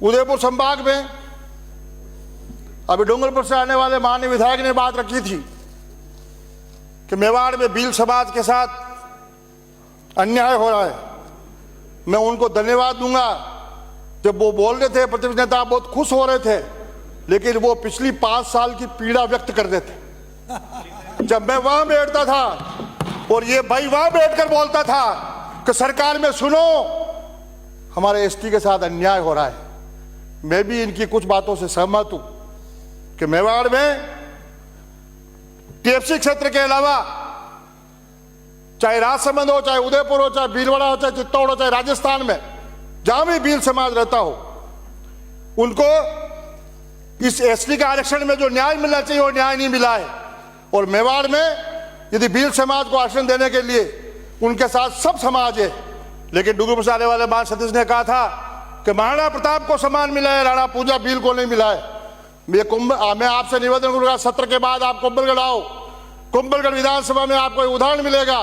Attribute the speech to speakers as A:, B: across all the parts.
A: उदयपुर संभाग में अभी डूंगरपुर से आने वाले माननीय विधायक ने बात रखी थी कि मेवाड़ में भील समाज के साथ अन्याय हो रहा है। मैं उनको धन्यवाद दूंगा। जब वो बोल रहे थे, प्रतिपक्ष नेता बहुत खुश हो रहे थे, लेकिन वो पिछली 5 साल की पीड़ा व्यक्त कर रहे थे। जब मैं वहां बैठता था और ये भाई वहां बैठकर बोलता था कि सरकार में सुनो, हमारे एसटी के साथ अन्याय हो रहा है। मैं भी इनकी कुछ बातों से सहमत हूं कि मेवाड़ में टीएफसी क्षेत्र के अलावा चाहे राजसमंद हो, चाहे उदयपुर हो, चाहे भीलवाड़ा हो, चाहे चित्तौड़ हो, चाहे राजस्थान में जहां भी भील समाज रहता हो, उनको इस एसटी के आरक्षण में जो न्याय मिलना चाहिए वो न्याय नहीं मिला है। और मेवाड़ में यदि भील समाज को आरक्षण देने के लिए उनके साथ सब समाज है, लेकिन डूंगरपुर से आने वाले मान सतीश ने कहा था कि महाराणा प्रताप को सम्मान मिला है, राणा पूजा भील को नहीं मिला है। मैं आपसे निवेदन करूंगा, सत्र के बाद आप कुंभलगढ़ आओ। कुंभलगढ़ विधानसभा में आपको उदाहरण मिलेगा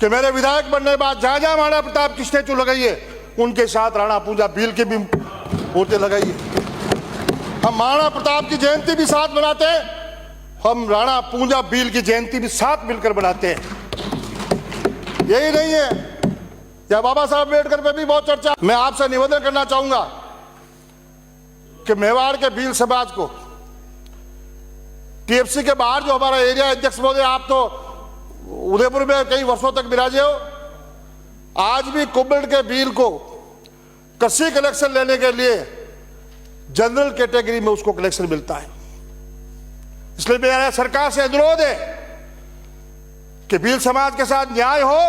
A: कि मेरे विधायक बनने के बाद जहां जहां महाराणा प्रताप की स्टैचू लगाई है, उनके साथ राणा पूजा भील की भी मूर्ति लगाई है। हम महाराणा प्रताप की जयंती भी साथ मनाते हैं, हम राणा पूजा भील की जयंती भी साथ मिलकर बनाते हैं। यही नहीं है, या बाबा साहब अम्बेडकर पे भी बहुत चर्चा। मैं आपसे निवेदन करना चाहूंगा कि मेवाड़ के भील समाज को टीएफसी के बाहर जो हमारा एरिया अध्यक्ष महोदय, आप तो उदयपुर में कई वर्षों तक विराजे हो, आज भी कुंभलगढ़ के भील को कृषि कलेक्शन लेने के लिए जनरल कैटेगरी में उसको कलेक्शन मिलता है। इसलिए मेरा सरकार से अनुरोध है कि भील समाज के साथ न्याय हो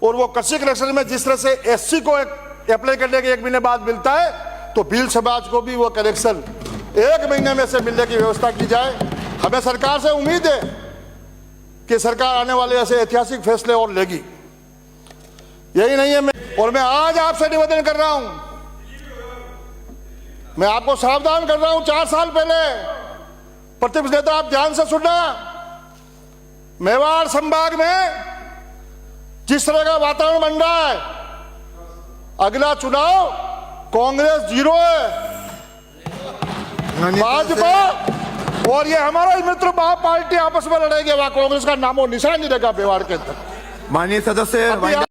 A: और वो कृषि कलेक्शन में जिस तरह से एससी को अप्लाई करने के 1 महीने बाद मिलता है, तो भील समाज को भी वो कलेक्शन 1 महीने में से मिलने की व्यवस्था की जाए। हमें सरकार से उम्मीद है कि सरकार आने वाले ऐसे ऐतिहासिक फैसले और लेगी। यही नहीं है, मैं आज आपसे निवेदन कर रहा हूं, मैं आपको सावधान कर रहा हूं। 4 साल पहले प्रतिपक्ष नेता, आप ध्यान से सुनना, मेवाड़ संभाग में जिस तरह का वातावरण बन रहा है, अगला चुनाव कांग्रेस 0 है, भाजपा और ये हमारा ही मित्र पार्टी आपस में लड़ेंगे, वहां कांग्रेस का नामो निशान नहीं रहेगा मेवाड़ के अंदर।
B: माननीय सदस्य